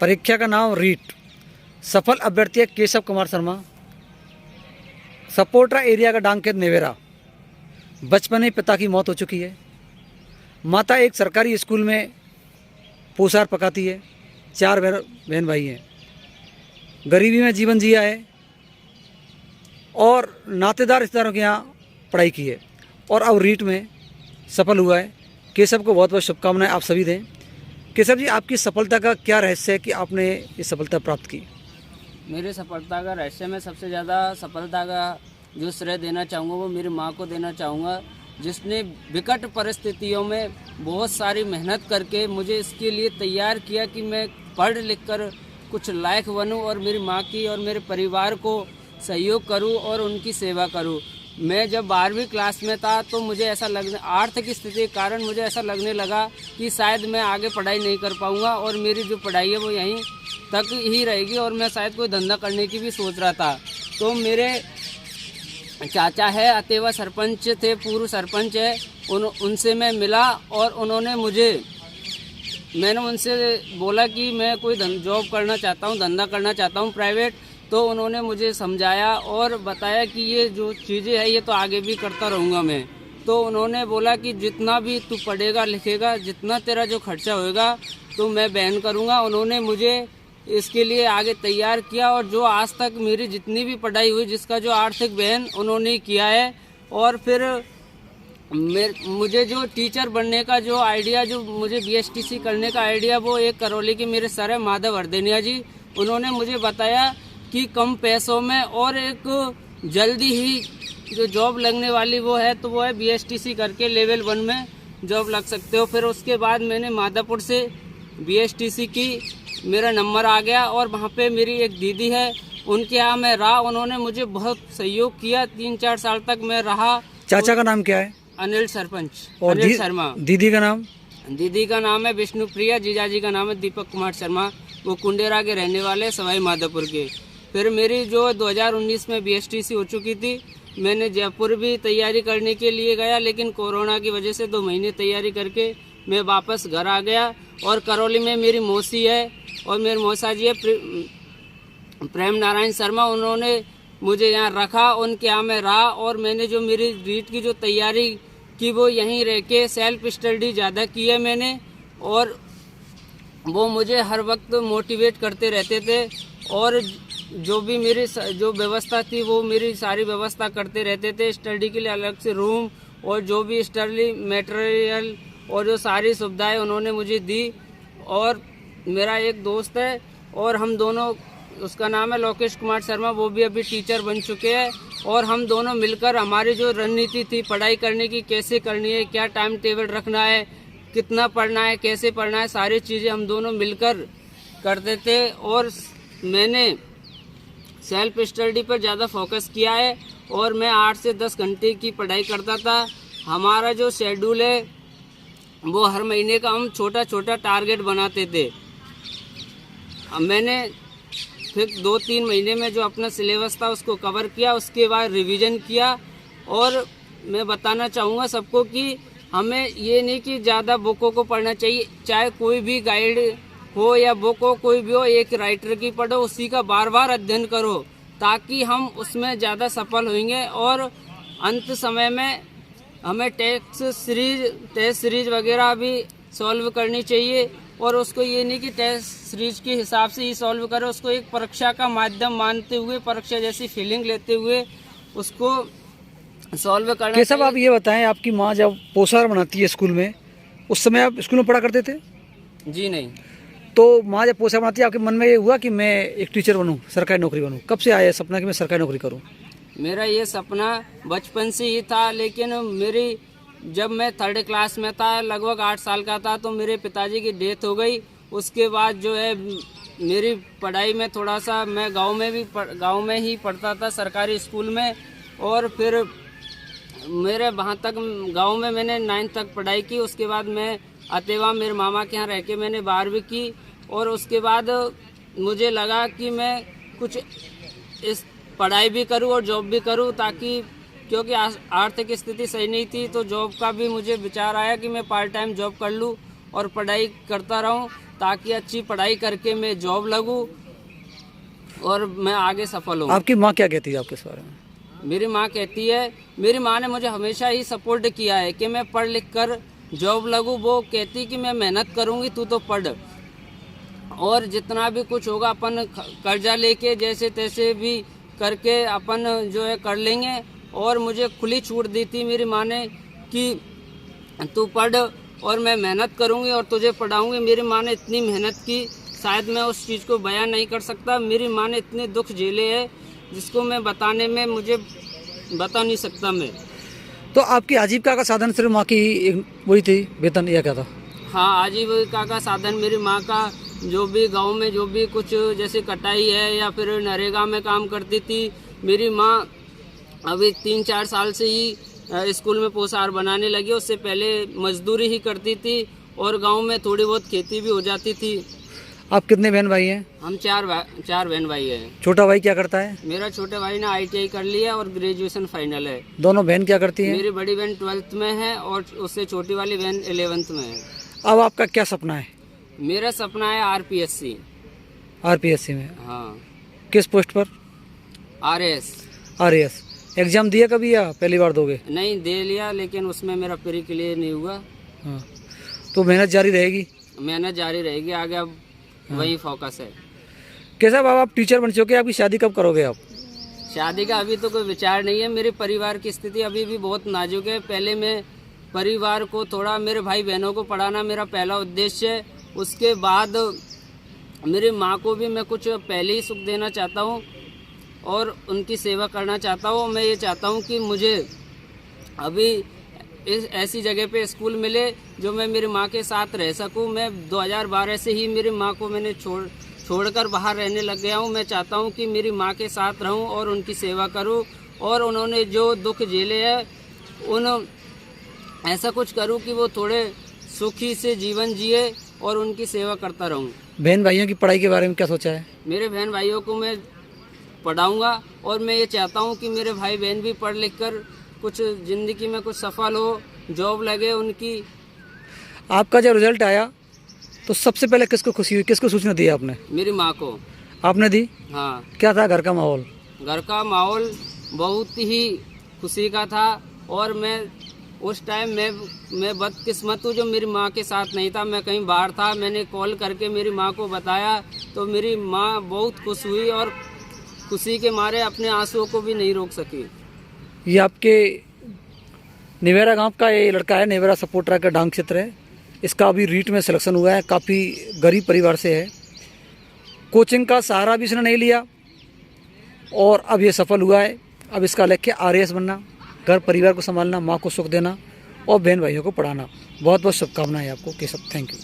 परीक्षा का नाम रीट। सफल अभ्यर्थी है केशव कुमार शर्मा। सपोर्टा एरिया का डांकेत नेवेरा। बचपन में पिता की मौत हो चुकी है। माता एक सरकारी स्कूल में पोशार पकाती है। 4 बहन भाई हैं। गरीबी में जीवन जिया है और नातेदार रिश्तेदारों के यहाँ पढ़ाई की है और अब रीट में सफल हुआ है। केशव को बहुत बहुत शुभकामनाएं आप सभी दें। केशव जी, आपकी सफलता का क्या रहस्य है कि आपने ये सफलता प्राप्त की? मेरी सफलता का रहस्य में सबसे ज़्यादा सफलता का जो श्रेय देना चाहूँगा वो मेरी माँ को देना चाहूँगा, जिसने विकट परिस्थितियों में बहुत सारी मेहनत करके मुझे इसके लिए तैयार किया कि मैं पढ़ लिख कर कुछ लायक बनूँ और मेरी माँ की और मेरे परिवार को सहयोग करूँ और उनकी सेवा करूँ। मैं जब 12वीं क्लास में था तो मुझे ऐसा लगने आर्थिक स्थिति के कारण मुझे ऐसा लगने लगा कि शायद मैं आगे पढ़ाई नहीं कर पाऊँगा और मेरी जो पढ़ाई है वो यहीं तक ही रहेगी और मैं शायद कोई धंधा करने की भी सोच रहा था। तो मेरे चाचा है, अतेवा सरपंच थे, पूर्व सरपंच है, उनसे मैं मिला और मैंने उनसे बोला कि मैं कोई जॉब करना चाहता हूँ, धंधा करना चाहता हूँ प्राइवेट। तो उन्होंने मुझे समझाया और बताया कि ये जो चीज़ें हैं ये तो आगे भी करता रहूँगा मैं। तो उन्होंने बोला कि जितना भी तू पढ़ेगा लिखेगा, जितना तेरा जो खर्चा होएगा तो मैं बहन करूँगा। उन्होंने मुझे इसके लिए आगे तैयार किया और जो आज तक मेरी जितनी भी पढ़ाई हुई जिसका जो आर्थिक बहन उन्होंने किया है। और फिर मुझे जो टीचर बनने का जो आइडिया, जो मुझे BSTC करने का आइडिया, वो एक करौली के मेरे सर है माधव वर्देनिया जी, उन्होंने मुझे बताया कि कम पैसों में और एक जल्दी ही जो जॉब लगने वाली वो है BSTC करके लेवल 1 में जॉब लग सकते हो। फिर उसके बाद मैंने माधापुर से BSTC की, मेरा नंबर आ गया और वहाँ पे मेरी एक दीदी है, उनके यहाँ मैं रहा। उन्होंने मुझे बहुत सहयोग किया, 3-4 साल तक मैं रहा। चाचा का नाम क्या है? अनिल सरपंच और अनिल शर्मा। दीदी का नाम? दीदी का नाम है विष्णुप्रिया। जीजाजी का नाम है दीपक कुमार शर्मा, वो कुंडेरा के रहने वाले, सवाई माधोपुर के। फिर मेरी जो 2019 में BSTC हो चुकी थी, मैंने जयपुर भी तैयारी करने के लिए गया, लेकिन कोरोना की वजह से 2 महीने तैयारी करके मैं वापस घर आ गया। और करौली में मेरी मौसी है और मेरे मौसा जी है प्रेम नारायण शर्मा, उन्होंने मुझे यहाँ रखा, उनके यहाँ मैं रहा और मैंने जो मेरी रीट की जो तैयारी की वो यहीं रह के सेल्फ स्टडी ज़्यादा की है मैंने। और वो मुझे हर वक्त मोटिवेट करते रहते थे और जो भी मेरी जो व्यवस्था थी वो मेरी सारी व्यवस्था करते रहते थे। स्टडी के लिए अलग से रूम और जो भी स्टडी मटेरियल और जो सारी सुविधाएं उन्होंने मुझे दी। और मेरा एक दोस्त है और हम दोनों, उसका नाम है लोकेश कुमार शर्मा, वो भी अभी टीचर बन चुके हैं। और हम दोनों मिलकर हमारी जो रणनीति थी पढ़ाई करने की, कैसे करनी है, क्या टाइम टेबल रखना है, कितना पढ़ना है, कैसे पढ़ना है, सारी चीज़ें हम दोनों मिलकर करते थे। और मैंने सेल्फ स्टडी पर ज़्यादा फोकस किया है और मैं 8 से 10 घंटे की पढ़ाई करता था। हमारा जो शेड्यूल है वो हर महीने का हम छोटा छोटा टारगेट बनाते थे। मैंने फिर 2-3 महीने में जो अपना सिलेबस था उसको कवर किया, उसके बाद रिवीजन किया। और मैं बताना चाहूँगा सबको कि हमें ये नहीं कि ज़्यादा बुकों को पढ़ना चाहिए, चाहे कोई भी गाइड हो या बुक हो, कोई भी हो, एक राइटर की पढ़ो, उसी का बार बार अध्ययन करो, ताकि हम उसमें ज़्यादा सफल होंगे। और अंत समय में हमें टेस्ट सीरीज वगैरह भी सॉल्व करनी चाहिए। और उसको ये नहीं कि टेस्ट सीरीज के हिसाब से ही सॉल्व करें, उसको एक परीक्षा का माध्यम मानते हुए, परीक्षा जैसी फीलिंग लेते हुए उसको सॉल्व करना। केशव, आप ये बताएं, आपकी माँ जब पोशार बनाती है स्कूल में, उस समय आप स्कूल में पढ़ा करते थे? जी नहीं। तो माँ जब पोशार बनाती है, आपके मन में ये हुआ कि मैं एक टीचर बनूँ, सरकारी नौकरी बनूँ? कब से आया सपना कि मैं सरकारी नौकरी करूँ? मेरा ये सपना बचपन से ही था, लेकिन जब मैं 3rd क्लास में था, लगभग 8 साल का था, तो मेरे पिताजी की डेथ हो गई। उसके बाद जो है मेरी पढ़ाई में थोड़ा सा, मैं गांव में ही पढ़ता था सरकारी स्कूल में। और फिर मेरे वहाँ तक गांव में मैंने 9th तक पढ़ाई की। उसके बाद मैं अतेवा मेरे मामा के यहाँ रह के मैंने 12वीं की। और उसके बाद मुझे लगा कि मैं कुछ इस पढ़ाई भी करूं और जॉब भी करूं, ताकि क्योंकि आर्थिक स्थिति सही नहीं थी, तो जॉब का भी मुझे विचार आया कि मैं पार्ट टाइम जॉब कर लूं। और पढ़ाई करता रहूं, ताकि अच्छी पढ़ाई करके मैं जॉब लगूं और मैं आगे सफल हूं। आपकी माँ क्या कहती है आपके इस बारे में? मेरी माँ कहती है, मेरी माँ ने मुझे हमेशा ही सपोर्ट किया है कि मैं पढ़ लिख कर जॉब लगूं। वो कहती कि मैं मेहनत करूंगी, तू तो पढ़, और जितना भी कुछ होगा अपन कर्जा लेके जैसे तैसे भी करके अपन जो है कर लेंगे। और मुझे खुली छूट दी थी मेरी माँ ने कि तू पढ़ और मैं मेहनत करूंगी और तुझे पढ़ाऊंगी। मेरी माँ ने इतनी मेहनत की, शायद मैं उस चीज़ को बयान नहीं कर सकता। मेरी माँ ने इतने दुख झेले हैं जिसको मैं बताने में मुझे बता नहीं सकता मैं। तो आपकी आजीविका का साधन सिर्फ माँ की वही थी, वेतन या क्या था? हाँ, आजीविका का साधन मेरी माँ का जो भी गांव में जो भी कुछ जैसे कटाई है या फिर नरेगा में काम करती थी। मेरी माँ अभी 3-4 साल से ही स्कूल में पोशार बनाने लगी। उससे पहले मजदूरी ही करती थी और गांव में थोड़ी बहुत खेती भी हो जाती थी। आप कितने बहन भाई हैं? हम चार बहन भाई हैं। छोटा भाई क्या करता है? मेरा छोटे भाई ने ITI कर लिया और ग्रेजुएशन फाइनल है। दोनों बहन क्या करती हैं? मेरी बड़ी बहन 12th में है और उससे छोटी वाली बहन 11th में है। अब आपका क्या सपना है? मेरा सपना है RPSC। RPSC में? हाँ। किस पोस्ट पर? RAS। RAS एग्जाम दिया कभी या पहली बार दोगे? नहीं, दे लिया, लेकिन उसमें मेरा प्री क्लियर नहीं हुआ। हाँ, तो मेहनत जारी रहेगी? मेहनत जारी रहेगी, आगे अब वही फोकस है। कैसा बाबा, आप टीचर बन चुके, आपकी शादी कब करोगे आप? शादी का अभी तो कोई विचार नहीं है। मेरे परिवार की स्थिति अभी भी बहुत नाजुक है। पहले मैं परिवार को थोड़ा, मेरे भाई बहनों को पढ़ाना मेरा पहला उद्देश्य है। उसके बाद मेरी माँ को भी मैं कुछ पहले ही सुख देना चाहता हूँ और उनकी सेवा करना चाहता हूँ। मैं ये चाहता हूँ कि मुझे अभी इस ऐसी जगह पे स्कूल मिले जो मैं मेरी माँ के साथ रह सकूँ। मैं 2012 से ही मेरी माँ को मैंने छोड़कर बाहर रहने लग गया हूँ। मैं चाहता हूँ कि मेरी माँ के साथ रहूँ और उनकी सेवा करूँ और उन्होंने जो दुख झेले हैं उन ऐसा कुछ करूँ कि वो थोड़े सुखी से जीवन जिए और उनकी सेवा करता रहूँ। बहन भाइयों की पढ़ाई के बारे में क्या सोचा है? मेरे बहन भाइयों को मैं पढ़ाऊँगा और मैं ये चाहता हूँ कि मेरे भाई बहन भी पढ़ लिख कर कुछ ज़िंदगी में कुछ सफल हो, जॉब लगे उनकी। आपका जब रिजल्ट आया तो सबसे पहले किसको खुशी हुई, किसको सूचना दी आपने? मेरी माँ को। आपने दी? हाँ। क्या था घर का माहौल? घर का माहौल बहुत ही खुशी का था और मैं उस टाइम मैं बदकिस्मत हूँ जो मेरी माँ के साथ नहीं था। मैं कहीं बाहर था। मैंने कॉल करके मेरी माँ को बताया तो मेरी माँ बहुत खुश हुई और खुशी के मारे अपने आंसुओं को भी नहीं रोक सकी। ये आपके नेवेरा गांव का ये लड़का है, नेवेरा सपोर्टरा का डांग क्षेत्र है। इसका अभी रीट में सिलेक्शन हुआ है। काफ़ी गरीब परिवार से है। कोचिंग का सहारा भी इसने नहीं लिया और अब ये सफल हुआ है। अब इसका लक्ष्य RAS बनना, घर परिवार को संभालना, माँ को सुख देना और बहन भाइयों को पढ़ाना। बहुत बहुत शुभकामनाएं आपको केशव। Thank you.